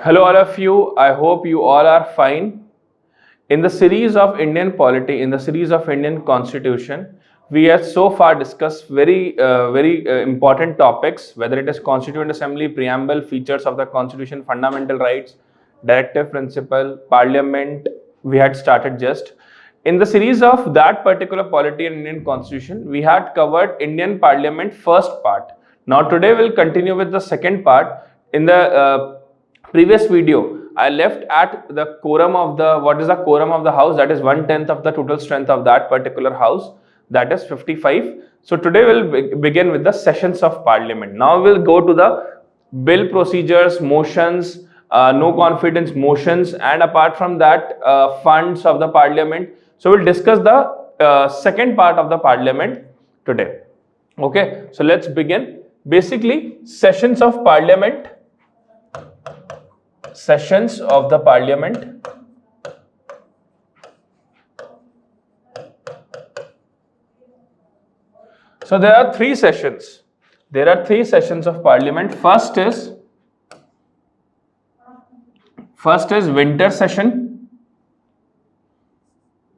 Hello, all of you. I hope you all are fine. In the series of Indian polity, in the series of Indian Constitution, we have so far discussed very important topics, whether it is Constituent Assembly, preamble, features of the Constitution, fundamental rights, directive principle, Parliament. We had started just. In the series of that particular polity in Indian Constitution, we had covered Indian Parliament first part. Now today we'll continue with the second part. In the previous video, I left at the quorum of the, what is the quorum of the house? That is 1/10 of the total strength of that particular house, that is 55. So today we'll begin with the sessions of parliament. Now we'll go to the bill procedures, motions, no confidence motions, and apart from that, funds of the parliament. So we'll discuss the second part of the parliament today. Okay, so let's begin. Basically, sessions of parliament. Sessions of the parliament. So there are three sessions. There are three sessions of parliament. First is winter session,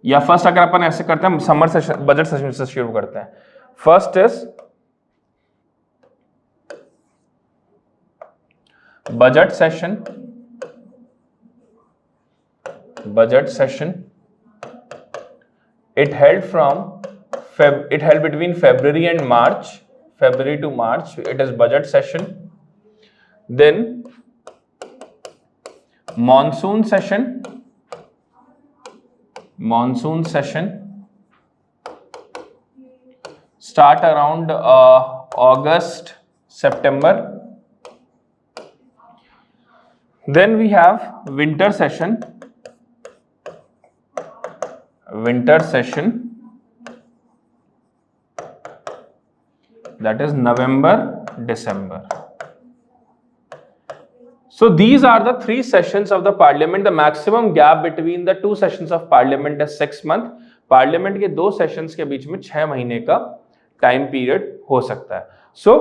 या first अगर अपन ऐसे करते हैं summer session, budget session से शुरू करते हैं. First is budget session. Budget session. It held between February and March. February to March. It is budget session. Then monsoon session. Monsoon session. Start around August, September. Then we have winter session. Winter session, that is November, December. So these are the three sessions of the parliament. The maximum gap between the two sessions of parliament is 6 months. Parliament के दो sessions के बीच में 6 महीने का time period हो सकता है. So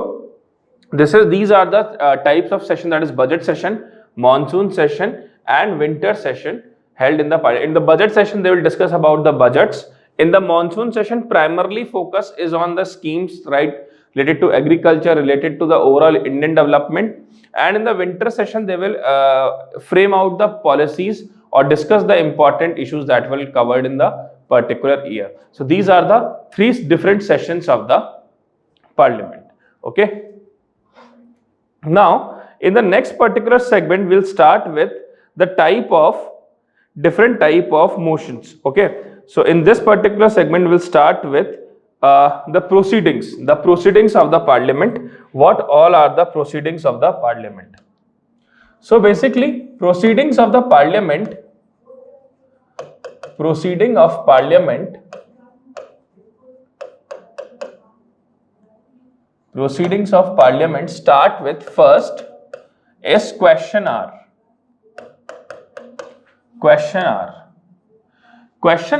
these are the types of session, that is budget session, monsoon session, and winter session. Held in the budget session, they will discuss about the budgets. In the monsoon session, primarily focus is on the schemes, right, related to agriculture, related to the overall Indian development. And in the winter session, they will frame out the policies or discuss the important issues that will be covered in the particular year. So these are the three different sessions of the parliament. Okay. Now, in the next particular segment, we'll start with the different type of motions. Okay, so in this particular segment we'll start with the proceedings of the parliament. What all are the proceedings of the parliament? So basically, proceedings of parliament start with, first is question hour. Question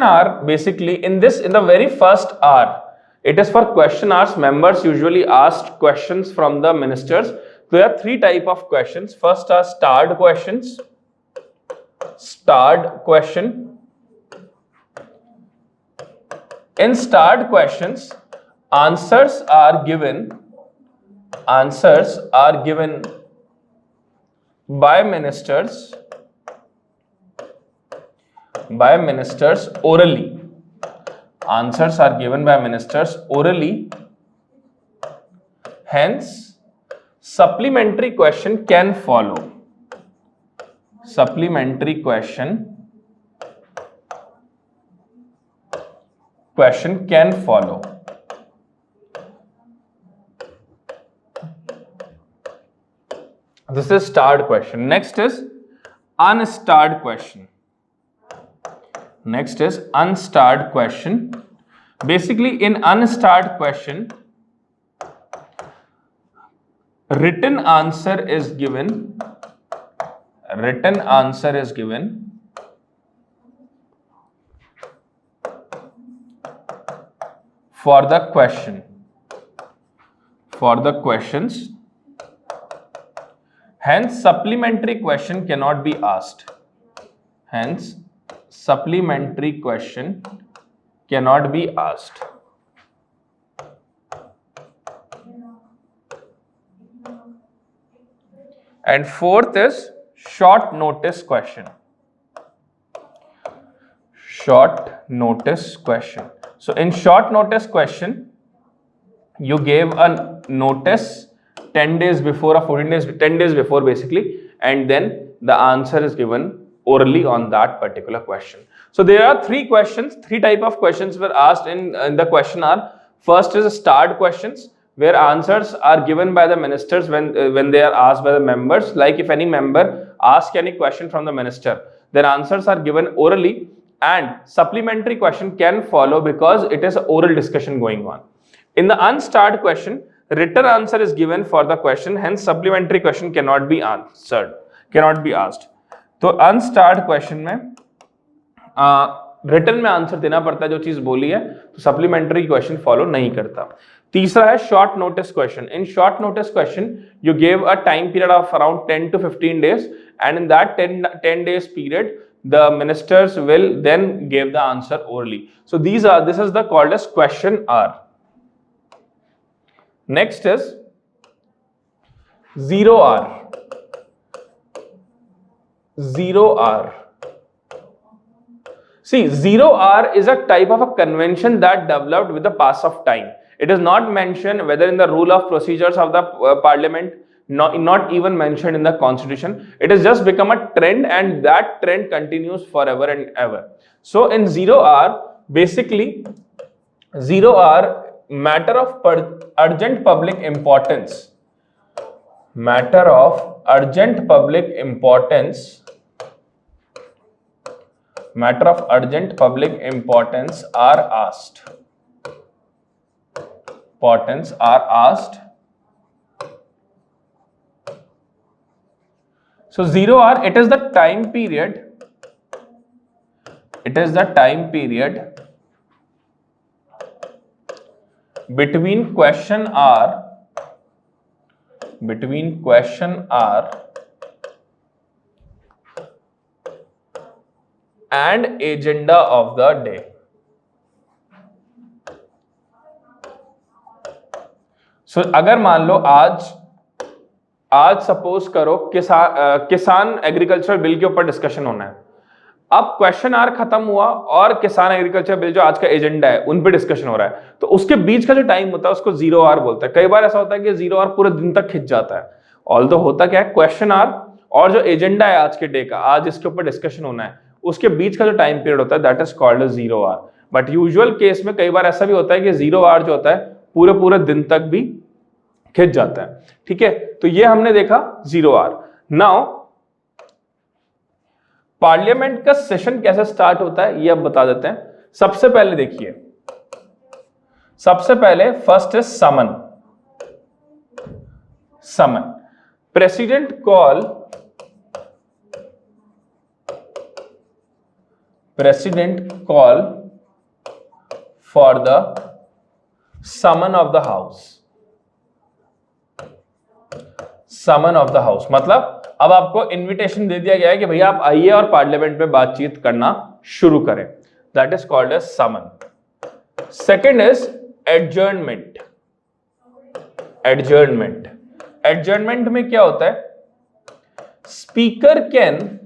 hour, basically in the very first hour, it is for question hours. Members usually ask questions from the ministers. There are three type of questions. First are starred questions. In starred questions, answers are given by ministers orally. Answers are given by ministers orally. Hence, supplementary question can follow. Supplementary question can follow. This is starred question. Next is unstarred question. Basically, in unstarred question, written answer is given. For the questions, Hence supplementary question cannot be asked. Hence supplementary question cannot be asked. And fourth is short notice question. Short notice question. So in short notice question, you gave a notice 10 days before or 14 days, 10 days before basically, and then the answer is given orally on that particular question. So there are three questions, three type of questions were asked in the question are. First is starred questions, where answers are given by the ministers when they are asked by the members. Like if any member asks any question from the minister, then answers are given orally, and supplementary question can follow because it is oral discussion going on. In the unstarred question, written answer is given for the question, hence supplementary question cannot be answered, cannot be asked. तो unstarred question में written में answer देना पड़ता है जो चीज बोली है, तो सप्लीमेंट्री क्वेश्चन फॉलो नहीं करता. तीसरा है short notice question. In short notice question you give a time period of around 10 to 15 days, and in that 10 days period the ministers will then give the answer orally. So this is the called as question hour. Next is 0 hour. 0 hour. See, 0 hour is a type of a convention that developed with the pass of time. It is not mentioned whether in the rule of procedures of the parliament, not even mentioned in the constitution. It has just become a trend, and that trend continues forever and ever. So in 0 hour, basically 0 hour, matter of urgent public importance, matter of urgent public importance, matter of urgent public importance are asked. Importance are asked. So 0 hour, it is the time period. It is the time period between question hour and agenda of the day. So अगर मान लो आज suppose करो किसान agriculture bill के ऊपर discussion होना है. अब क्वेश्चन आवर खत्म हुआ और किसान एग्रीकल्चर बिल जो आज का एजेंडा है उन पे डिस्कशन हो रहा है, तो उसके बीच का जो टाइम होता है उसको 0 आवर बोलते हैं. कई बार ऐसा होता है कि 0 आवर पूरे दिन तक खिंच जाता है. ऑल्दो होता क्या है, क्वेश्चन आवर और जो एजेंडा है आज के डे का, आज इसके ऊपर डिस्कशन होना है, उसके बीच का जो टाइम पीरियड होता है that is called 0 hour. But usual case में कई बार ऐसा भी होता है कि 0 आवर जो होता है पूरे दिन तक भी खिंच जाता है. ठीक है, तो ये हमने देखा 0 आवर. नाउ पार्लियामेंट का सेशन कैसे स्टार्ट होता है ये अब बता देते हैं. सबसे पहले देखिए, सबसे पहले first is summon. President call for the summon of the house. Summon of the house मतलब अब आपको इनविटेशन दे दिया गया है कि भैया आप आइए और पार्लियामेंट में बातचीत करना शुरू करें. That is called as summon. Second is adjournment. Adjournment में क्या होता है, speaker can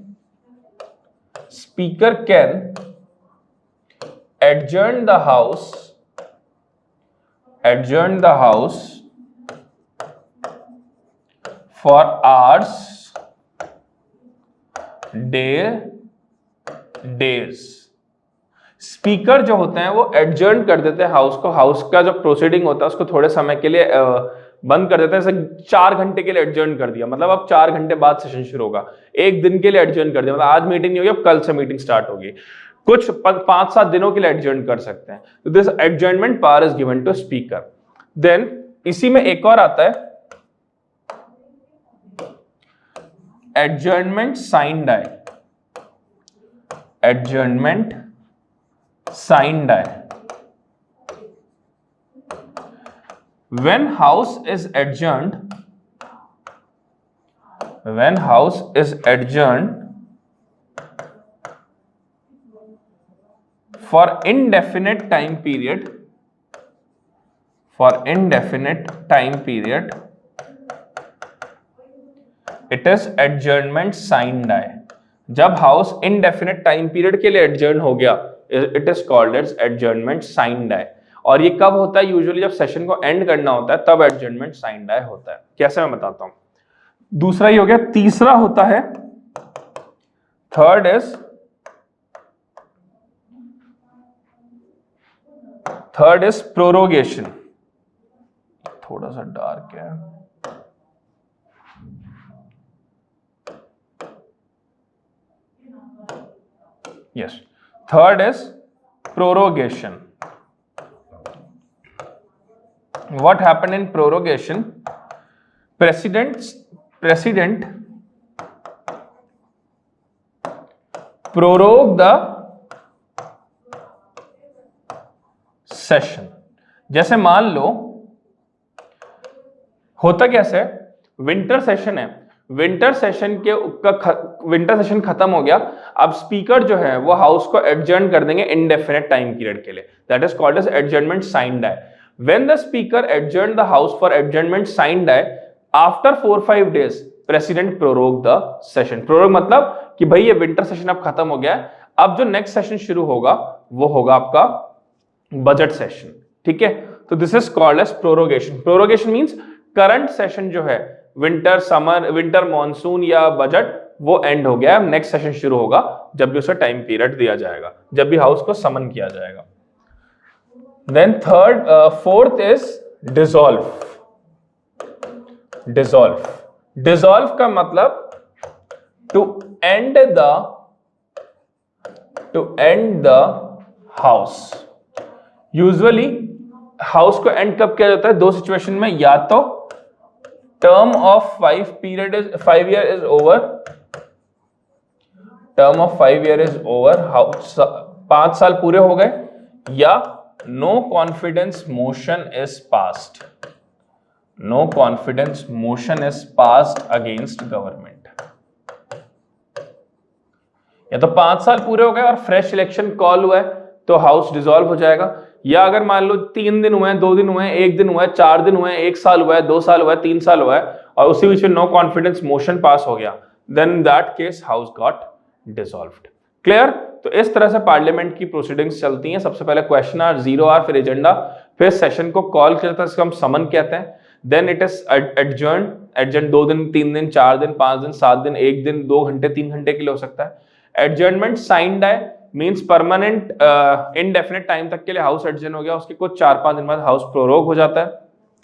adjourn the house for hours, days. Speaker जो होते हैं वो एडजर्न कर देते हैं हाउस को. हाउस का जो प्रोसीडिंग होता है उसको थोड़े समय के लिए बंद कर देते हैं. जैसे 4 घंटे के लिए एडजर्न कर दिया, मतलब अब 4 घंटे बाद सेशन शुरू होगा. 1 दिन के लिए एडजर्न कर दिया, मतलब आज मीटिंग नहीं होगी, अब कल से मीटिंग स्टार्ट होगी. कुछ 5-7 दिनों के लिए एडजर्न कर सकते हैं. तो this adjournment power is given to speaker. Then इसी में एक और आता है adjournment sine die. When house is adjourned, when house is adjourned for indefinite time period, it is adjournment signed die. जब हाउस indefinite टाइम पीरियड के लिए adjourn हो गया, it is called as adjournment sine die. और ये कब होता है? यूजुअली जब सेशन को एंड करना होता है तब एडजर्नमेंट साइन डाई होता है। कैसे मैं बताता हूं। दूसरा ही हो गया। तीसरा होता है, थर्ड इज प्रोरोगेशन। थोड़ा सा डार्क है। Yes, third is prorogation. What happened in prorogation? President prorogue the session। जैसे मान लो, होता कैसे, विंटर सेशन है, विंटर सेशन खत्म हो गया। अब स्पीकर जो है वो हाउस को एडजर्न कर देंगे इनडेफिनेट टाइम पीरियड के लिए। That is called as adjournment sine die. When the speaker adjourned the house for adjournment signed die, after 4-5 days, president prorogue the session। prorogue मतलब कि भाई ये विंटर सेशन अब खत्म हो गया है, अब जो नेक्स्ट सेशन शुरू होगा वो होगा आपका बजट सेशन। ठीक है, तो this is called as prorogation. Prorogation means current session जो है, विंटर समर, विंटर मॉनसून या बजट, वो एंड हो गया है, नेक्स्ट सेशन शुरू होगा जब भी उसे टाइम पीरियड दिया जाएगा, जब भी हाउस को समन किया जाएगा। Then fourth is dissolve। dissolve का मतलब to end the house। Usually house को एंड कब किया जाता है? दो सिचुएशन में, या तो term of 5 year is over, 5 साल पूरे हो गए, या no confidence motion is passed against government। या तो 5 साल पूरे हो गए और फ्रेश इलेक्शन कॉल हुआ है तो हाउस डिसॉल्व हो जाएगा, या अगर मान लो 3 दिन हुए हैं, 2 दिन हुए हैं, 1 दिन हुआ है, 4 दिन हुए हैं, 1 साल हुआ है, 2 साल हुआ है, 3 साल हुआ है और उसी बीच में नो कॉन्फिडेंस मोशन पास हो गया, then that case house got dissolved. Clear? तो इस तरह से पार्लियामेंट की प्रोसीडिंग्स चलती हैं। सबसे पहले क्वेश्चन आवर, 0 आवर, फिर एजेंडा, फिर सेशन को कॉल किया जाता है, इसको हम समन कहते हैं। देन इट इज एडजर्न 2 दिन, 3 दिन, 4 दिन, 5 दिन, 7 दिन, 1 दिन, 2 घंटे, 3 घंटे के लिए हो सकता है। Adjournment sine die means permanent indefinite time तक के लिए हाउस एडजर्न हो गया, उसके कुछ 4-5 दिन बाद हाउस प्रोरोग हो जाता है।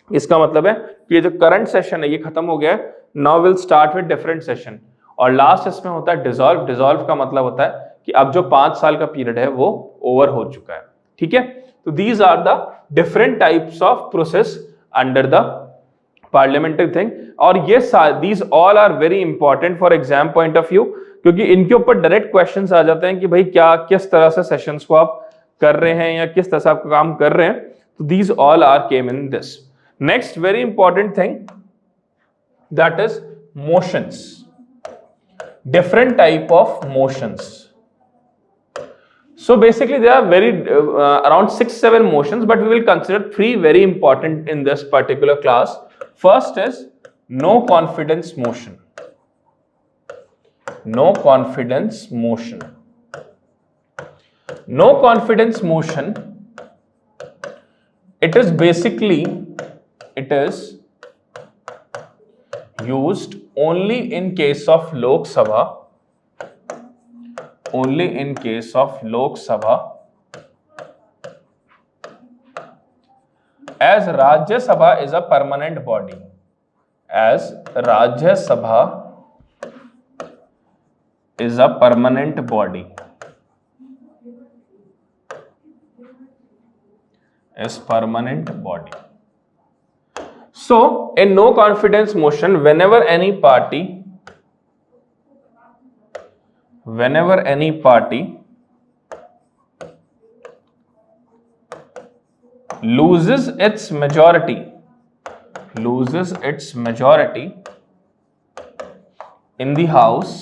इसका मतलब है कि ये जो करंट सेशन है ये खत्म हो गया है, now will start with different session. और लास्ट इसमें होता है डिसॉल्व। डिसॉल्व का मतलब होता है कि अब जो 5 साल का पीरियड है वो ओवर हो चुका है। ठीक है, तो these are the different types of process under the parliamentary thing. और ये these all are very important for exam point of view, क्योंकि इनके ऊपर डायरेक्ट क्वेश्चंस आ जाते हैं कि भाई क्या, किस तरह से सेशंस को आप कर रहे हैं या किस तरह से आप काम कर रहे हैं। तो these all are came in this. Next very important thing, that is motions. different type of motions। So basically there are around 6-7 motions, but we will consider 3 very important in this particular class. First is no confidence motion। No confidence motion it is basically used only in case of Lok Sabha, as Rajya Sabha is a permanent body, So in no confidence motion, whenever any party loses its majority in the house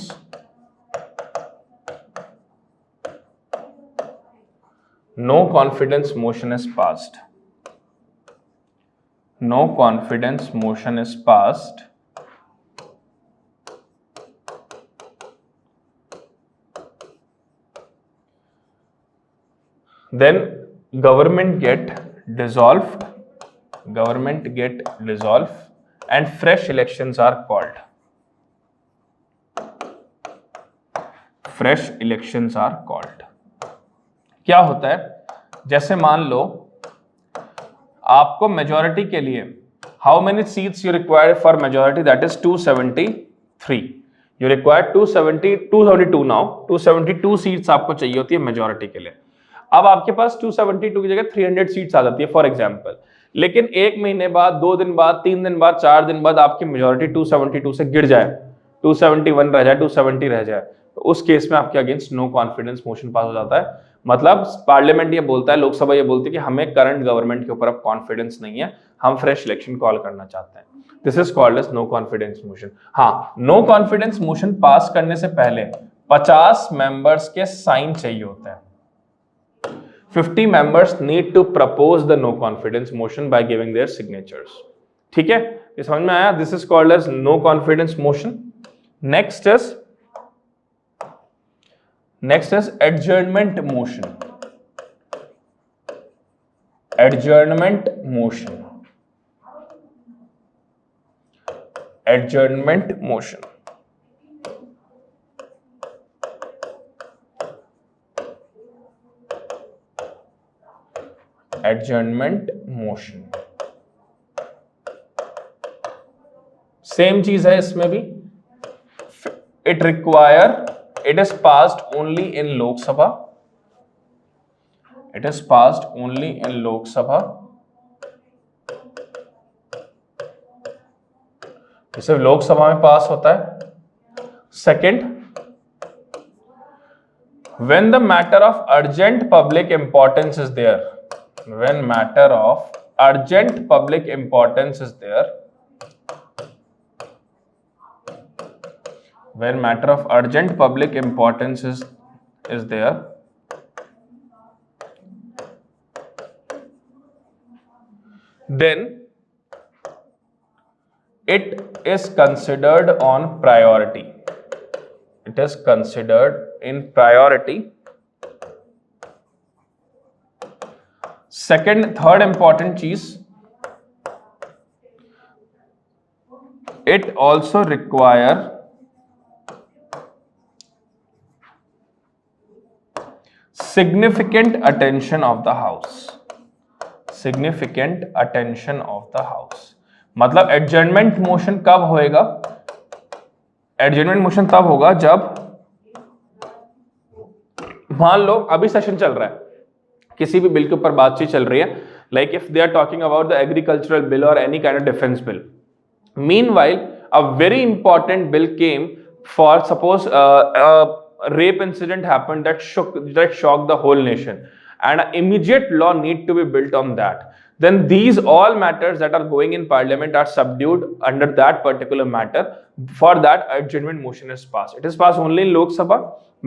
no confidence motion is passed. No confidence motion is passed. Then government get dissolved. Government get dissolved and fresh elections are called. Fresh elections are called. क्या होता है, जैसे मान लो आपको majority के लिए how many seats you require for majority, that is 273. You require 272 now. 272 seats आपको चाहिए होती है मेजॉरिटी के लिए. अब आपके पास 272 की जगह 300 सीट्स आ जाती है फॉर एग्जांपल. लेकिन एक महीने बाद, 2 दिन बाद, 3 दिन बाद, 4 दिन बाद आपकी मेजॉरिटी 272 से गिर जाए, 271 रह जाए, 270 रह जाए, तो उस केस में आपके against no confidence motion pass हो जाता है. मतलब पार्लियामेंट ये बोलता है, लोकसभा ये बोलती है कि हमें करंट गवर्नमेंट के ऊपर अब कॉन्फिडेंस नहीं है, हम फ्रेश इलेक्शन कॉल करना चाहते हैं. This is called as no confidence motion. हाँ, नो कॉन्फिडेंस मोशन पास करने से पहले 50 मेंबर्स के साइन चाहिए होते हैं. 50 members need to propose the no confidence motion by giving their signatures. ठीक है, ये समझ में आया? This is called as no confidence motion. Next is adjournment motion. Adjournment motion. Adjournment motion. Adjournment motion. Same चीज है इसमें भी. it is passed only in Lok Sabha. It is passed only in Lok Sabha. ये सिर्फ लोकसभा में पास होता है. Second, when the matter of urgent public importance is there. When matter of urgent public importance is there, when matter of urgent public importance is there, then it is considered on priority. It is considered in priority. Third important चीज, it also require significant attention of the house. Significant attention of the house. मतलब adjournment motion कब होएगा? Adjournment motion तब होगा जब मान लो अभी session चल रहा है, किसी भी बिल के ऊपर बातचीत चल रही है, like if they are talking about the agricultural bill और any kind of defence bill. Meanwhile a very important bill came for suppose rape incident happened that shocked the whole nation, and an immediate law need to be built on that. Then these all matters that are going in parliament are subdued under that particular matter. For that, adjournment motion is passed. It is passed only in Lok Sabha.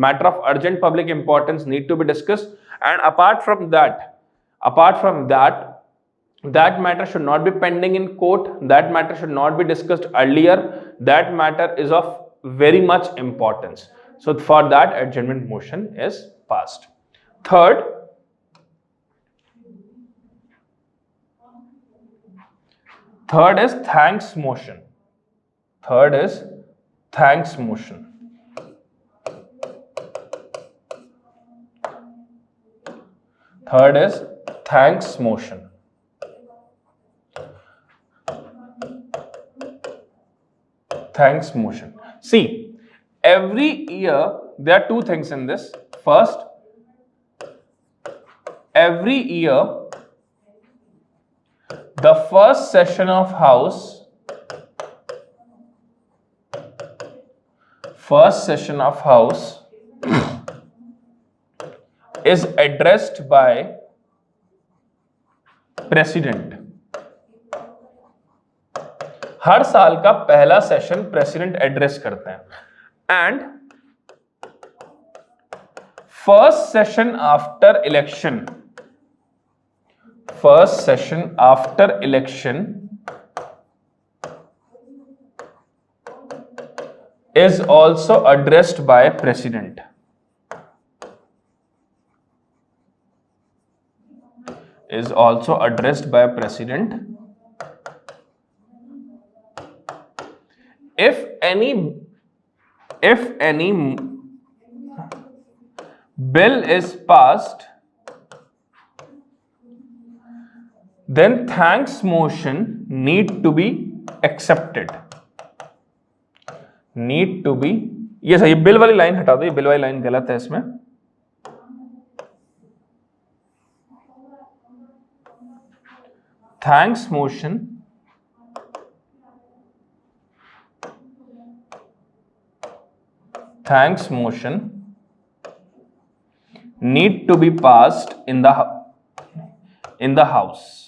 Matter of urgent public importance need to be discussed, and apart from that, that matter should not be pending in court. That matter should not be discussed earlier. That matter is of very much importance. So for that, adjournment motion is passed. Third is thanks motion. Third is thanks motion. Third is thanks motion. Thanks motion. See, every year there are two things in this. First, every year the first session of house is addressed by president. हर साल का पहला session president address करते हैं. and first session after election is also addressed by president. If any bill is passed, then thanks motion need to be accepted. ये सही, bill वाली line हटा दो, ये बिल वाली लाइन गलत है इसमें. Thanks motion need to be passed in the house.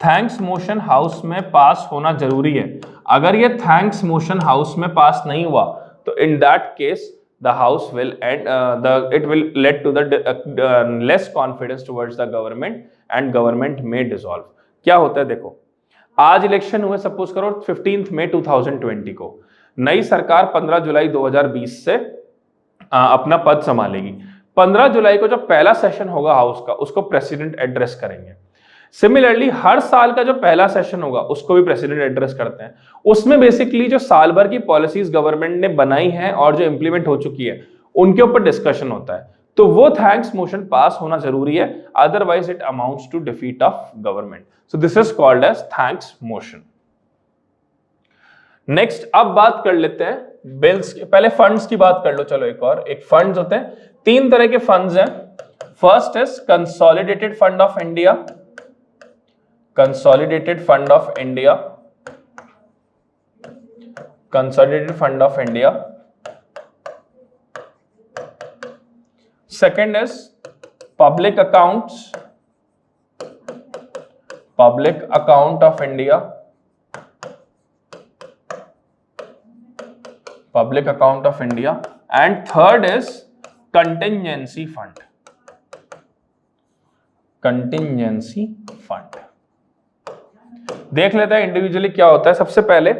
Thanks motion house में पास होना जरूरी है. अगर ये थैंक्स मोशन हाउस में पास नहीं हुआ तो in that case the house will it will lead to the less confidence towards the government and government में डिसॉल्व. क्या होता है देखो, आज इलेक्शन हुए, सपोज करो 15 मई 2020 को. नई सरकार 15 जुलाई 2020 से अपना पद संभालेगी. 15 जुलाई को जो पहला सेशन होगा हाउस का, उसको प्रेसिडेंट एड्रेस करेंगे. सिमिलरली हर साल का जो पहला सेशन होगा उसको भी प्रेसिडेंट एड्रेस करते हैं. उसमें बेसिकली जो साल भर की पॉलिसीज गवर्नमेंट ने बनाई है और जो इंप्लीमेंट हो चुकी है उनके ऊपर डिस्कशन होता है. तो वो थैंक्स मोशन पास होना जरूरी है, otherwise it amounts to defeat of government. So this is called as thanks motion. Next अब बात कर लेते हैं बिल्स की. पहले फंड्स की बात कर लो. चलो एक फंड्स होते हैं, 3 तरह के फंड्स हैं. First is consolidated fund of India. Consolidated Fund of India. Second is public accounts. Public Account of India. And third is contingency fund. देख लेते हैं इंडिविजुअली क्या होता है. सबसे पहले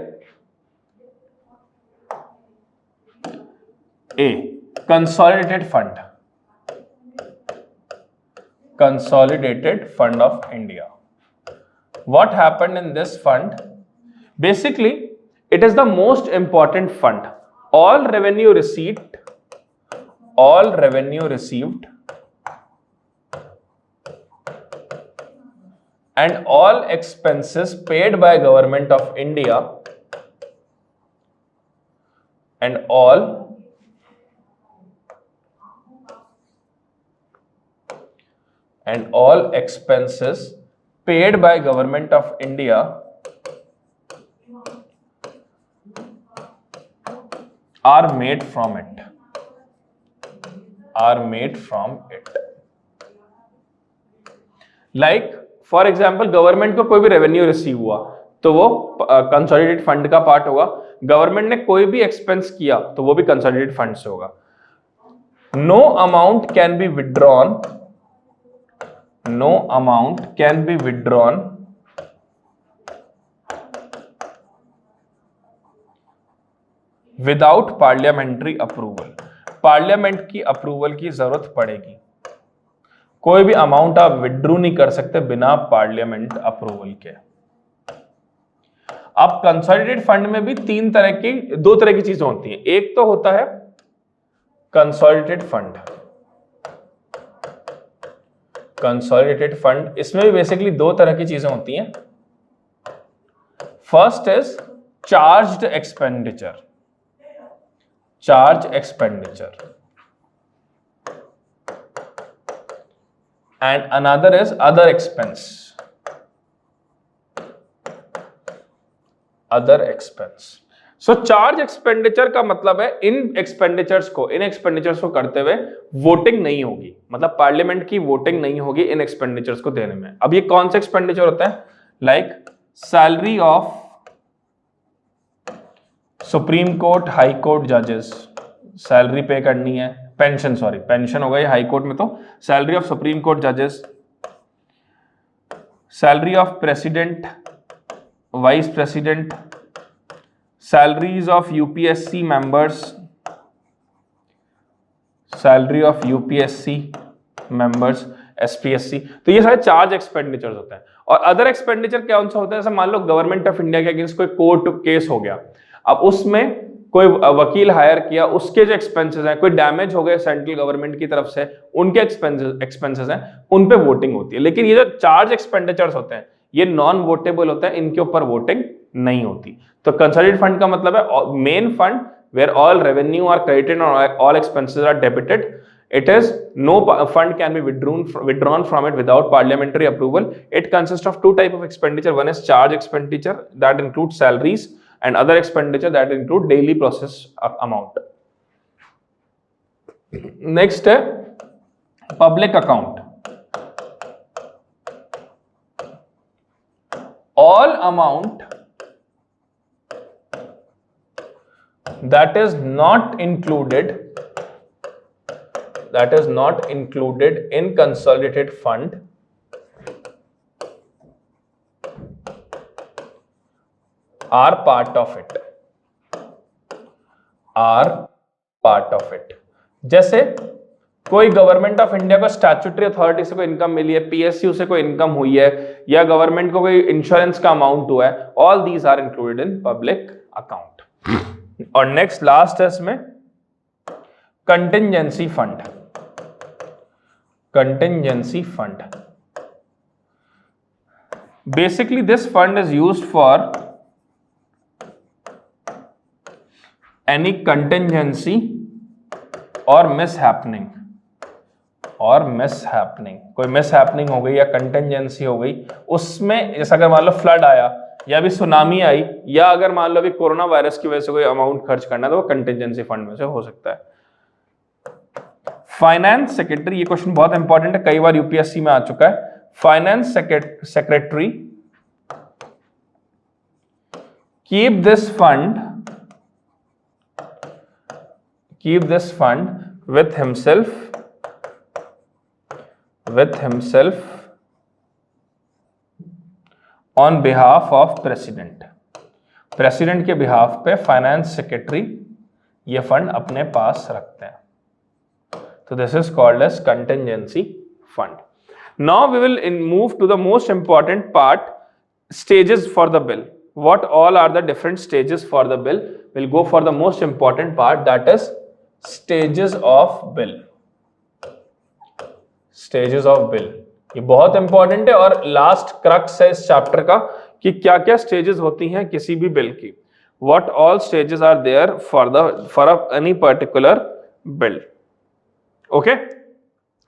a, consolidated fund of India. What happened in this fund? Basically it is the most important fund. All revenue received and all expenses paid by government of India and all expenses paid by government of India are made from it. Like for example government को कोई भी revenue receive हुआ तो वो consolidated fund का part होगा. Government ने कोई भी एक्सपेंस किया तो वो भी कंसोलिडेटेड फंड से होगा. No amount can be withdrawn without parliamentary approval. Parliament की अप्रूवल की जरूरत पड़ेगी. कोई भी अमाउंट आप विड्रू नहीं कर सकते बिना पार्लियामेंट अप्रूवल के. अब कंसोलिडेटेड फंड में भी 2 तरह की चीजें होती हैं. एक तो होता है कंसोलिडेटेड फंड. इसमें भी बेसिकली 2 तरह की चीजें होती हैं. First is charge expenditure. And another is other expense. So charge expenditure का मतलब है इन एक्सपेंडिचर्स को करते हुए वोटिंग नहीं होगी. मतलब पार्लियामेंट की वोटिंग नहीं होगी इन एक्सपेंडिचर्स को देने में. अब ये कौन से एक्सपेंडिचर होता है? Like salary of supreme court, high court जजेस, सैलरी पे करनी है, पेंशन, सॉरी पेंशन हो गई हाई कोर्ट में, तो सैलरी ऑफ सुप्रीम कोर्ट जजेस, salary of president, vice president, salaries of UPSC members, salary of UPSC members, SPSC, तो ये सारे चार्ज एक्सपेंडिचर्स होते हैं। और अदर एक्सपेंडिचर क्या उनसे होता है, जैसे मान लो गवर्नमेंट ऑफ इंडिया के अगेंस्ट कोई कोर्ट केस हो गया, अब उसमें कोई वकील हायर किया, उसके जो एक्सपेंसेस हैं, कोई डैमेज हो गए सेंट्रल गवर्नमेंट की तरफ से, उनके एक्सपेंसेस हैं, उन पे वोटिंग होती है। लेकिन ये जो चार्ज एक्सपेंडिचर्स होते हैं ये नॉन वोटेबल होते हैं, इनके ऊपर वोटिंग नहीं होती। तो कंसोलिडेटेड फंड का मतलब है main fund where all revenue are credited और all expenses are debited. It is no fund can be withdrawn from it without parliamentary approval. It consists of two type of expenditure. One is charge expenditure that includes salaries, and other expenditure that include daily process amount. Next है public account. All amount that is not included in consolidated fund are part of it. जैसे कोई government of India को statutory authority से कोई income मिली है, PSU से कोई income हुई है, या गवर्नमेंट को कोई इंश्योरेंस का अमाउंट हुआ है, all these are included in public account. और नेक्स्ट लास्ट है इसमें contingency fund. Contingency fund. Basically, this fund is used for any contingency or mishappening. कोई मिसहैपनिंग हो गई या कंटिंजेंसी हो गई, उसमें जैसे अगर मान लो फ्लड आया या अभी सुनामी आई, या अगर मान लो अभी कोरोना वायरस की वजह से कोई अमाउंट खर्च करना है, तो वो कंटिंजेंसी फंड में से हो सकता है. फाइनेंस सेक्रेटरी, ये क्वेश्चन बहुत इंपॉर्टेंट है, कई बार यूपीएससी में आ चुका है. Finance secretary keep this fund with himself on behalf of president के बिहाफ पे फाइनेंस सेक्रेटरी ये फंड अपने पास रखते हैं. So this is called as contingency fund. Now we will move to the most important part, stages for the bill. What all are the different stages for the bill? We'll go for the most important part, that is stages of bill. Stages of bill. ये बहुत important है और last crux है इस chapter का कि क्या क्या स्टेजेस होती हैं किसी भी बिल की. What all stages are there for any particular bill. Okay,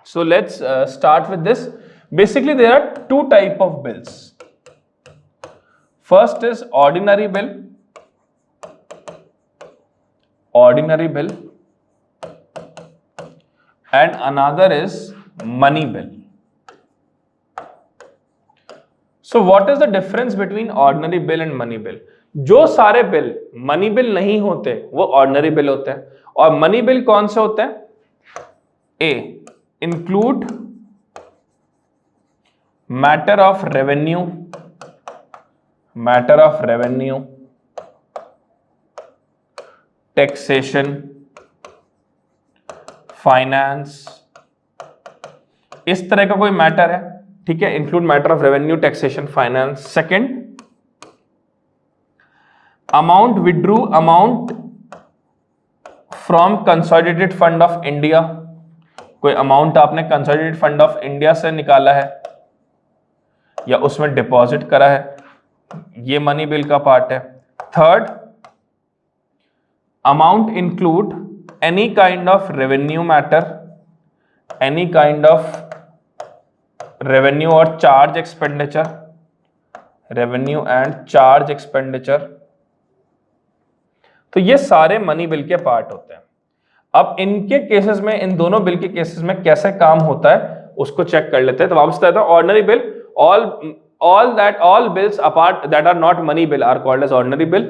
so let's start with this. Basically there are two type of bills. First is ordinary bill and another is money bill. So what is the difference between ordinary bill and money bill? जो सारे bill money bill नहीं होते वो ordinary bill होते हैं. और money bill कौन से होते हैं? A. Include matter of revenue, taxation, finance, इस तरह का कोई मैटर है, ठीक है. Include matter of revenue, taxation, finance. Second, amount from consolidated fund of India. कोई अमाउंट आपने कंसोलिडेटेड फंड ऑफ इंडिया से निकाला है या उसमें डिपॉजिट करा है, ये मनी बिल का पार्ट है. Third, amount include any kind of revenue matter, any kind of revenue और charge expenditure, revenue and charge expenditure. तो ये सारे मनी बिल के पार्ट होते हैं. अब इनके केसेस में, इन दोनों बिल के केसेस में कैसे काम होता है उसको चेक कर लेते हैं. तो वापस कहता हूं, ordinary bill, all bills apart that are not money bill are called as ordinary bill.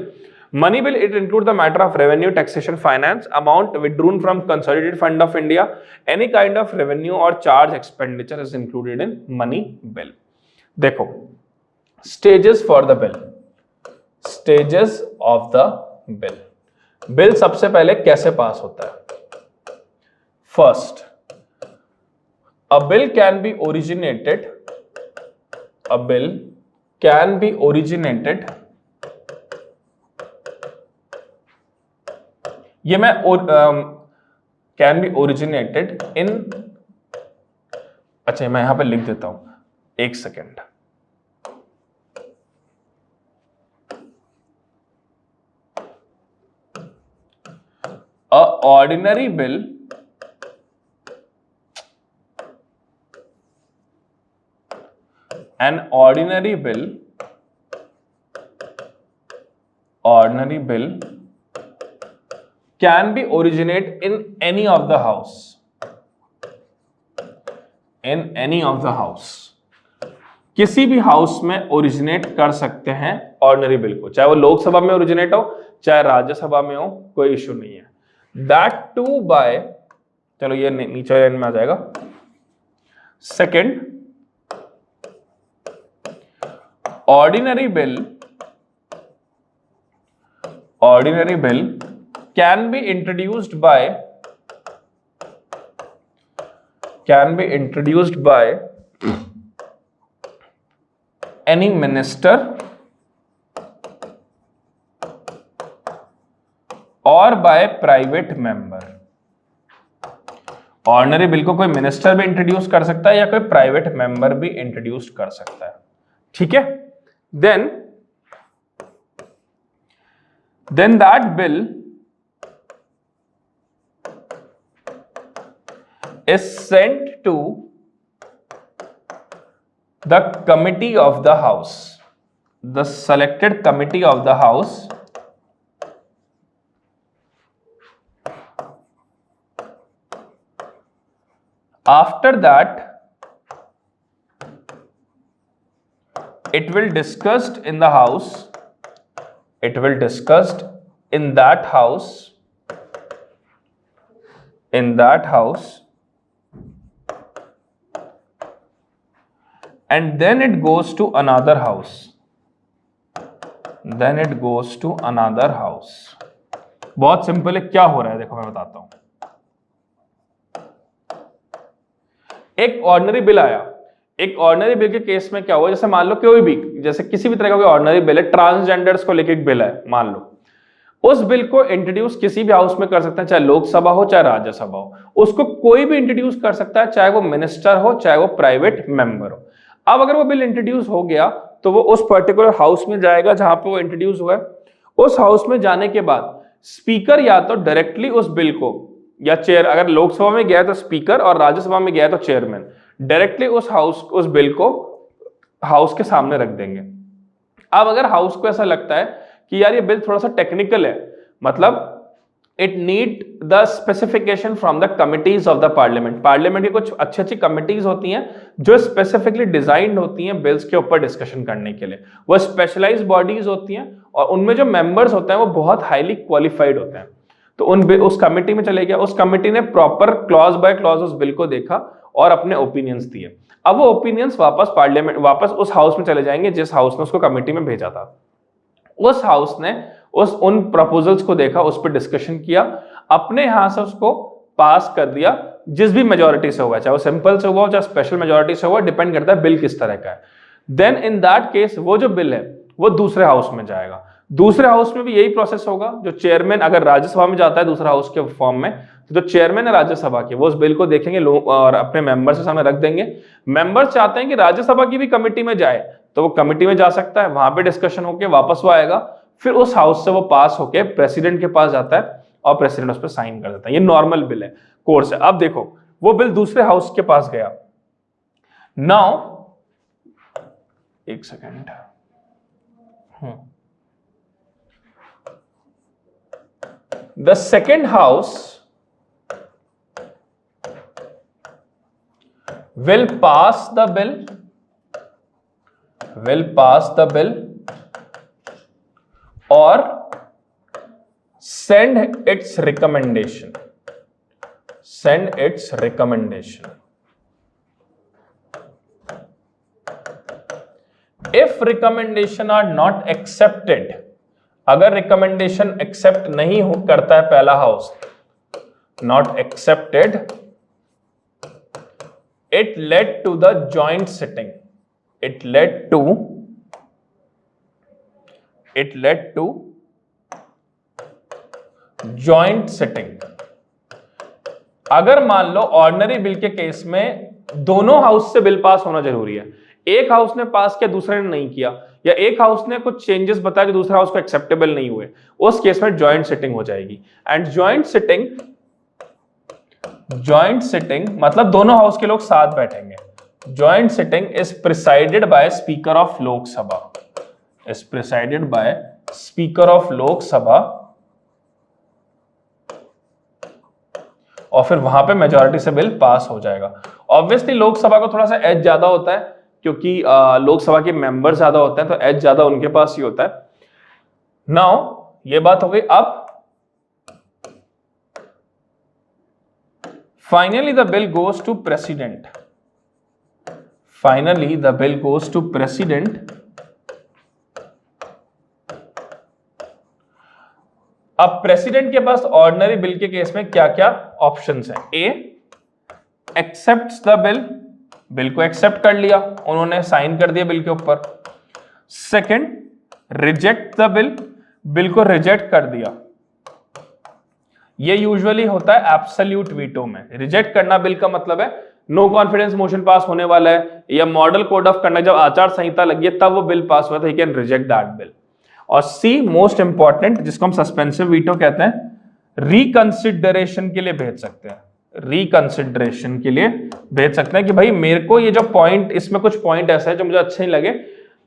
Money bill, it includes the matter of revenue, taxation, finance, amount withdrawn from Consolidated Fund of India. Any kind of revenue or charge expenditure is included in money bill. देखो, stages for the bill. Stages of the bill. Bill सबसे पहले कैसे पास होता है? First, a bill can be originated. A bill can be originated. ये मैं can be originated in, अच्छा मैं यहां पे लिख देता हूं, एक second. A ordinary bill an ordinary bill can be originate in any of the house. In any of the house. किसी भी हाउस में ओरिजिनेट कर सकते हैं ऑर्डिनरी बिल को, चाहे वो लोकसभा में ओरिजिनेट हो चाहे राज्यसभा में हो, कोई इश्यू नहीं है. दैट टू बाय, चलो ये नीचे लाइन में आ जाएगा. Second, ordinary bill can be introduced by any minister or by private member. Ordinary bill को कोई मिनिस्टर भी इंट्रोड्यूस कर सकता है या कोई प्राइवेट मेंबर भी इंट्रोड्यूस कर सकता है. ठीक है. Then that bill is sent to the committee of the house, the selected committee of the house, after that it will discussed in the house, it will discussed in that house, and then it goes to another house. बहुत simple है. क्या हो रहा है देखो मैं बताता हूं. एक ऑर्डिनरी बिल आया. एक ऑर्डिनरी बिल के केस में क्या हुआ, जैसे मान लो कोई भी, जैसे किसी भी तरह का कोई ऑर्डिनरी बिल है, ट्रांसजेंडर्स को लेके एक बिल है मान लो, उस बिल को इंट्रोड्यूस किसी भी हाउस में कर सकते हैं, चाहे लोकसभा हो चाहे राज्यसभा हो. उसको कोई भी इंट्रोड्यूस कर सकता है, चाहे वो मिनिस्टर हो चाहे वो प्राइवेट मेंबर हो. अब अगर वो बिल इंट्रोड्यूस हो गया तो वो उस पर्टिकुलर हाउस में जाएगा जहां पे वो इंट्रोड्यूस हुआ है. उस हाउस में जाने के बाद स्पीकर या तो डायरेक्टली उस बिल को, या चेयर, अगर लोकसभा में गया तो स्पीकर और राज्यसभा में गया तो चेयरमैन, डायरेक्टली उस बिल को हाउस के सामने रख देंगे. अब अगर हाउस को ऐसा लगता है कि यार ये बिल थोड़ा सा टेक्निकल है, मतलब it need the specification from the committees of the parliament. Parliament की कुछ अच्छी अच्छी कमिटीज होती हैं जो स्पेसिफिकली डिजाइंड होती हैं बिल्स के ऊपर डिस्कशन करने के लिए. वो स्पेशलाइज्ड बॉडीज होती हैं और उनमें जो मेंबर्स होते हैं वो बहुत हाईली क्वालिफाइड होते हैं. तो उस कमिटी में चले गया, उस कमिटी ने प्रॉपर क्लॉज बाय क्लॉज उस बिल को देखा और अपने ओपिनियंस दिए. अब वो ओपिनियंस वापस उस हाउस में चले जाएंगे जिस हाउस ने उसको कमिटी में भेजा था. उस हाउस ने उन प्रपोजल्स को देखा, उस पर डिस्कशन किया, अपने यहां से उसको पास कर दिया जिस भी मेजोरिटी से होगा, चाहे वो सिंपल से हुआ चाहे स्पेशल मेजोरिटी से हुआ, डिपेंड करता है बिल किस तरह का है. देन इन दैट केस वो जो बिल है वो दूसरे हाउस में जाएगा. दूसरे हाउस में भी यही प्रोसेस होगा. जो चेयरमैन अगर राज्यसभा में जाता है दूसरा हाउस के फॉर्म में, तो जो चेयरमैन है राज्यसभा के वो उस बिल को देखेंगे और अपने मेंबर्स के सामने रख देंगे. मेंबर्स चाहते हैं कि राज्यसभा की भी कमिटी में जाए तो वो कमिटी में जा सकता है, वहां पे डिस्कशन होकर वापस वो आएगा, फिर उस हाउस से वो पास होके प्रेसिडेंट के पास जाता है और प्रेसिडेंट उस पर साइन कर देता है. ये नॉर्मल बिल है, कोर्स है. अब देखो वो बिल दूसरे हाउस के पास गया. नाउ एक second, the second house will pass the bill or send its recommendation. Send its recommendation. If recommendation are not accepted, अगर recommendation accept नहीं हो करता है पहला house, not accepted, it led to the joint sitting. It led to joint sitting. अगर मान लो ordinary bill के case में दोनों हाउस से बिल पास होना जरूरी है, एक हाउस ने पास किया दूसरे ने नहीं किया, या एक हाउस ने कुछ चेंजेस बताया कि दूसरा हाउस को एक्सेप्टेबल नहीं हुए, उस केस में जॉइंट सिटिंग हो जाएगी. एंड जॉइंट सिटिंग मतलब दोनों हाउस के लोग साथ बैठेंगे. Joint sitting is presided bye speaker of Lok Sabha. Is presided bye speaker of Lok Sabha, और फिर वहां पे मेजॉरिटी से बिल पास हो जाएगा. ऑब्वियसली लोकसभा को थोड़ा सा एज ज्यादा होता है, क्योंकि लोकसभा के मेंबर ज्यादा होते हैं, तो एज ज्यादा उनके पास ही होता है. नाउ ये बात हो गई. अब finally the bill goes to president. Finally the bill goes to president. अब प्रेसिडेंट के पास ऑर्डिनरी बिल के केस में क्या क्या ऑप्शंस हैं. A, accepts the bill. Bill को एक्सेप्ट कर लिया, उन्होंने साइन कर दिया बिल के ऊपर. Second, reject the bill. Bill को रिजेक्ट कर दिया. ये यूजुअली होता है एब्सोल्यूट वीटो में. रिजेक्ट करना बिल का मतलब है नो कॉन्फिडेंस मोशन पास होने वाला है, या मॉडल कोड ऑफ कंडक्ट जब आचार संहिता लगी है तब वो बिल पास हुआ, तो ही कैन रिजेक्ट दैट बिल. और सी, मोस्ट इंपॉर्टेंट, जिसको हम सस्पेंसिव वीटो कहते हैं, रिकंसिडरेशन के लिए भेज सकते हैं. रिकंसिडरेशन के लिए भेज सकते हैं कि भाई मेरे को ये जो पॉइंट, इसमें कुछ पॉइंट ऐसे हैं जो मुझे अच्छे नहीं लगे,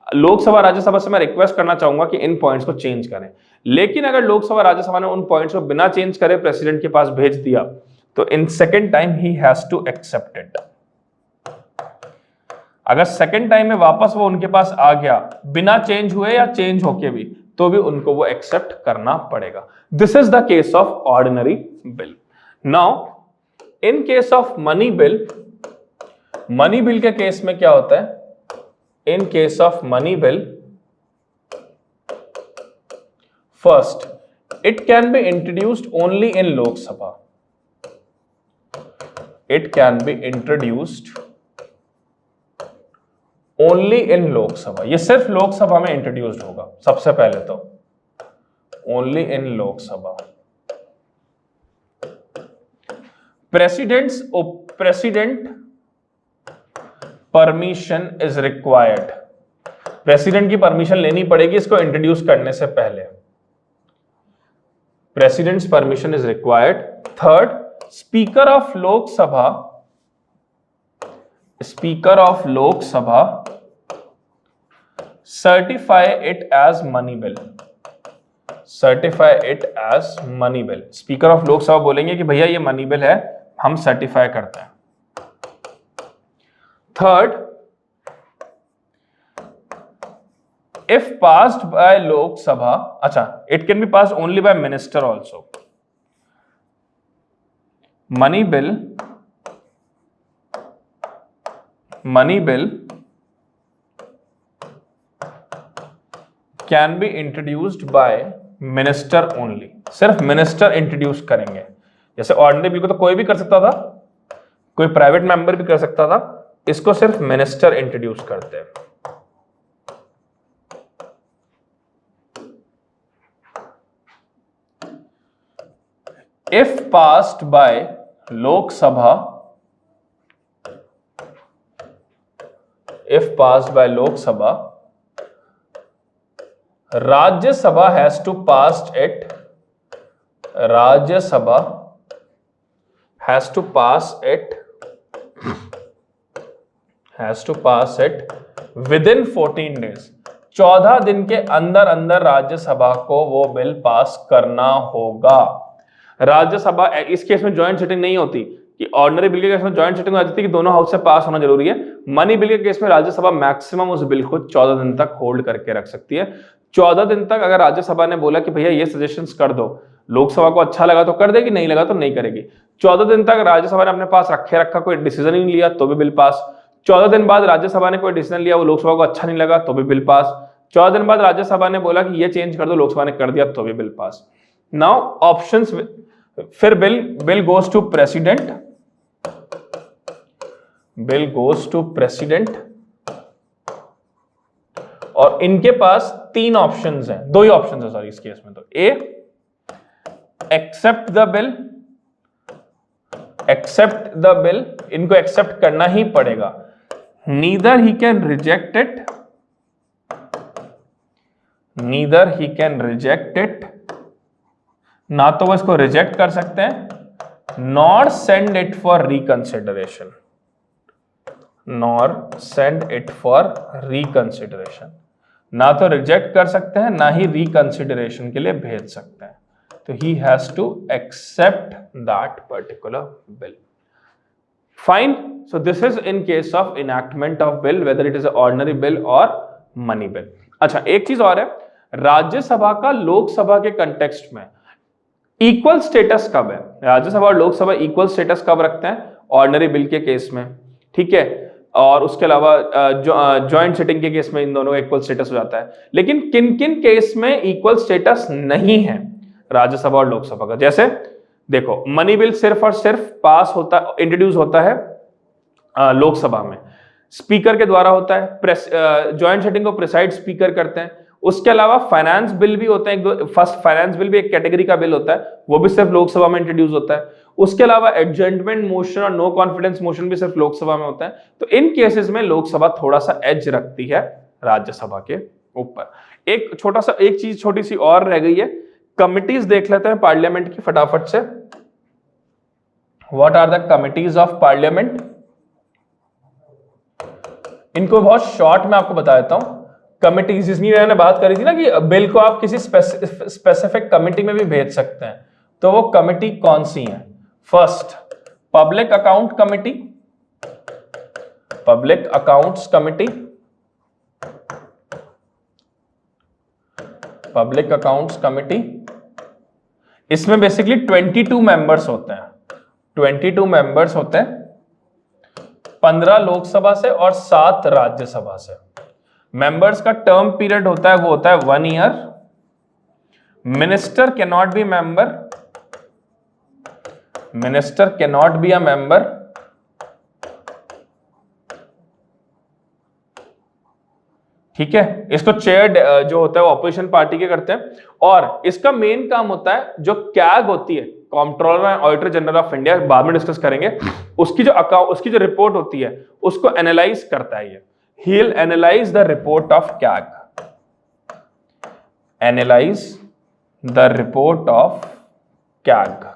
लोकसभा राज्यसभा से मैं रिक्वेस्ट करना चाहूंगा कि इन पॉइंट्स को चेंज करें. लेकिन अगर लोकसभा राज्यसभा ने उन पॉइंट्स को बिना चेंज करे प्रेसिडेंट के पास भेज दिया, तो in second time he has to accept it. अगर सेकेंड टाइम में वापस वो उनके पास आ गया बिना चेंज हुए या चेंज होके भी, तो भी उनको वो एक्सेप्ट करना पड़ेगा. This is the case of ordinary bill. Now in case of money bill, money bill के केस में क्या होता है? इन case of money bill, first, it can be introduced only in Lok Sabha. It can be introduced only in Lok Sabha. ये सिर्फ लोकसभा में introduced होगा सबसे पहले, तो only in Lok Sabha. President permission is required. President की परमिशन लेनी पड़ेगी इसको इंट्रोड्यूस करने से पहले. President's permission is required. Third, speaker of Lok Sabha, speaker of Lok Sabha certify it as money bill. Certify it as money bill. Speaker of Lok Sabha बोलेंगे कि भैया ये मनी बिल है, हम सर्टिफाई करते हैं. Third, if passed by Lok Sabha, अच्छा, it can be passed only by minister also. Money bill can be introduced by minister only. सिर्फ मिनिस्टर इंट्रोड्यूस करेंगे. जैसे ऑर्डिनरी बिल को तो कोई भी कर सकता था, कोई प्राइवेट मेंबर भी कर सकता था, इसको सिर्फ मिनिस्टर इंट्रोड्यूस करते हैं. If passed by Lok Sabha, if passed by Lok Sabha, Rajya Sabha has to pass it. Rajya Sabha has to pass it, has to pass it within 14 days. 14 दिन के अंदर अंदर राज्यसभा को वो बिल पास करना होगा. राज्यसभा, इस केस में ज्वाइंट सिटिंग नहीं होती, कि ऑर्डिनरी बिल के केस में ज्वाइंट सिटिंग हो जाती है कि दोनों हाउस से पास होना जरूरी है. मनी बिल के केस में राज्यसभा मैक्सिमम उस बिल को 14 दिन तक होल्ड करके रख सकती है. 14 दिन तक अगर राज्यसभा ने बोला कि भैया ये सजेशंस कर दो, लोकसभा को अच्छा लगा तो कर देगी, नहीं लगा तो नहीं करेगी। 14 दिन तक राज्यसभा ने अपने पास रखा, कोई डिसीजन ही नहीं लिया तो भी बिल पास। 14 दिन बाद राज्यसभा ने कोई डिसीजन लिया, वो लोकसभा को अच्छा नहीं लगा तो भी बिल पास। 14 दिन बाद राज्यसभा ने बोला कि ये चेंज कर दो, लोकसभा ने कर दिया तो भी बिल पास। नाउ ऑप्शंस, फिर bill goes to president, bill goes to president, और इनके पास 3 ऑप्शंस हैं, 2 ही ऑप्शंस है सॉरी इस केस में। तो a, accept the bill, accept the bill, इनको एक्सेप्ट करना ही पड़ेगा। Neither he can reject it, neither he can reject it, ना तो वो इसको रिजेक्ट कर सकते हैं, nor send it for reconsideration, nor send it for reconsideration, ना तो रिजेक्ट कर सकते हैं ना ही रिकंसिडरेशन के लिए भेज सकते हैं। तो he has to accept that particular bill. Fine, so this is in case of enactment of bill, whether it is ordinary bill और मनी बिल। अच्छा, एक चीज और है, राज्यसभा का लोकसभा के कंटेक्स्ट में इक्वल स्टेटस कब है? राज्यसभा और लोकसभा इक्वल स्टेटस कब रखते हैं? ऑर्डिनरी बिल के केस में, ठीक है, और उसके अलावा जॉइंट सिटिंग के केस में इन दोनों का इक्वल स्टेटस हो जाता है। लेकिन किन किन केस में इक्वल स्टेटस नहीं है राज्यसभा और लोकसभा का? जैसे देखो, मनी बिल सिर्फ और सिर्फ पास होता, इंट्रोड्यूस होता है लोकसभा में, स्पीकर के द्वारा होता है, जॉइंट सिटिंग को प्रिसाइड स्पीकर करते हैं। उसके अलावा फाइनेंस बिल भी होते हैं, फर्स्ट फाइनेंस बिल भी एक कैटेगरी का बिल होता है, वो भी सिर्फ लोकसभा में इंट्रोड्यूस होता है। उसके अलावा एडजमेंट मोशन और नो कॉन्फिडेंस मोशन भी सिर्फ लोकसभा में होता है। तो इन केसेस में लोकसभा थोड़ा सा एज रखती है राज्यसभा के ऊपर। एक छोटी सी और रह गई है, कमिटीज देख लेते हैं पार्लियामेंट की फटाफट से। What are the committees of parliament? इनको बहुत शॉर्ट में आपको बता देता हूं। कमिटीज, जिसमें मैंने बात करी थी ना कि बिल को आप किसी स्पेसिफिक कमिटी में भी भेज सकते हैं, तो वो कमिटी कौन सी है? First, public account committee, public accounts committee, public accounts committee. इसमें बेसिकली 22 मेंबर्स होते हैं, 22 मेंबर्स होते हैं, 15 लोकसभा से और 7 राज्यसभा से। मेंबर्स का टर्म पीरियड होता है, वो होता है 1 year. Minister can not be member, minister can not be a member. ठीक है, इसको चेयर जो होता है वो ऑपोजिशन पार्टी के करते हैं, और इसका मेन काम होता है जो कैग होती है, controller and auditor general of India, बाद में डिस्कस करेंगे, उसकी जो रिपोर्ट होती है उसको एनालाइज करता है ये। He will analyse the report of CAG, analyse the report of CAG,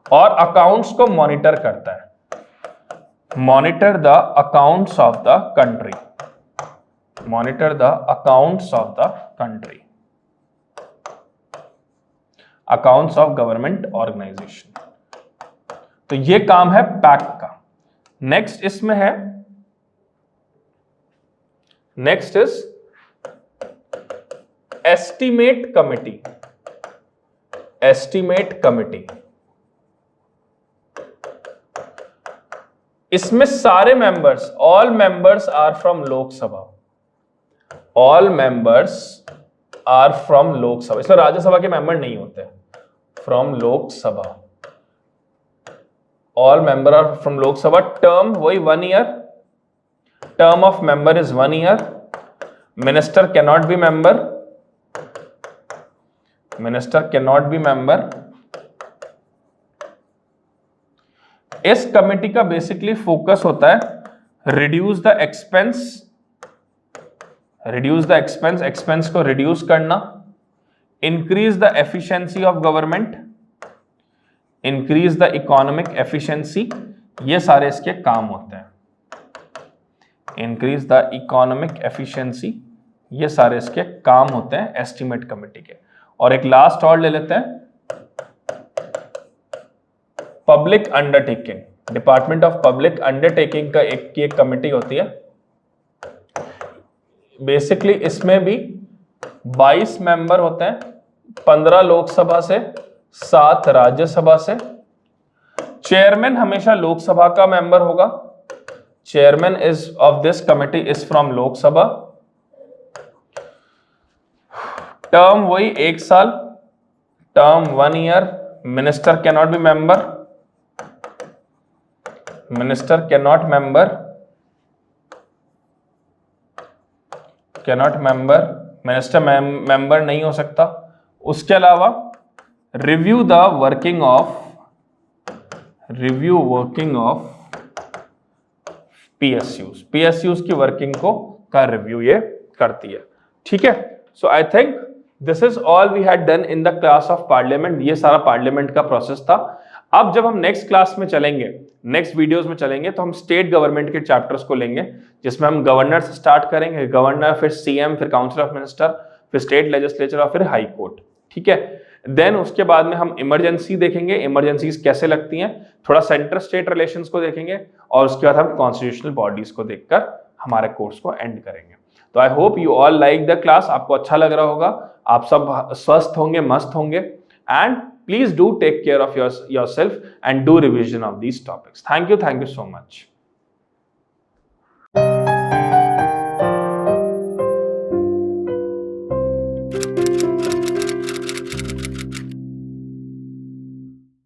और अकाउंट्स को मॉनिटर करता है। Monitor the accounts of the country, monitor the accounts of the country, accounts of government organisation. तो ये काम है पैक का। नेक्स्ट इसमें है, next is estimate committee, estimate committee. इसमें सारे members, all members are from Lok Sabha, all members are from Lok Sabha. इसमें राज्यसभा के मेंबर नहीं होते, from Lok Sabha, all member are from Lok Sabha. Term वही 1 year, term of member is 1 year. Minister can not be member, minister can not be member. इस committee का basically focus होता है reduce the expense, reduce the expense, expense को reduce करना, increase the efficiency of government, increase the economic efficiency. ये सारे इसके काम होते हैं, इंक्रीज द इकोनॉमिक एफिशिएंसी, ये सारे इसके काम होते हैं एस्टीमेट कमेटी के। और एक लास्ट और ले लेते हैं, public undertaking, department of public undertaking का एक कमेटी होती है। बेसिकली इसमें भी 22 मेंबर होते हैं, 15 लोकसभा से, 7 राज्यसभा से। चेयरमैन हमेशा लोकसभा का मेंबर होगा। Chairman is of this committee is from Lok Sabha. Term वही 1 साल, term 1 year. Minister cannot be member, minister cannot member minister member नहीं हो सकता। उसके अलावा रिव्यू वर्किंग ऑफ पीएसयूज की वर्किंग का रिव्यू ये करती है। ठीक है, सो I think this is all we had done in the class of parliament. ये सारा पार्लियामेंट का प्रोसेस था। अब जब हम नेक्स्ट क्लास में चलेंगे, नेक्स्ट वीडियोस में चलेंगे, तो हम स्टेट गवर्नमेंट के चैप्टर्स को लेंगे, जिसमें हम गवर्नर से स्टार्ट करेंगे। गवर्नर, फिर सीएम, फिर काउंसिल ऑफ मिनिस्टर, फिर स्टेट लेजिस्लेचर और फिर हाई कोर्ट। ठीक है, देन उसके बाद में हम इमरजेंसी देखेंगे, इमरजेंसीज कैसे लगती हैं, थोड़ा सेंटर स्टेट रिलेशंस को देखेंगे, और उसके बाद हम कॉन्स्टिट्यूशनल बॉडीज को देखकर हमारे कोर्स को एंड करेंगे। तो I hope you all like the class. आपको अच्छा लग रहा होगा, आप सब स्वस्थ होंगे, मस्त होंगे, and please do take care of yourself and do revision of these topics. Thank you so much.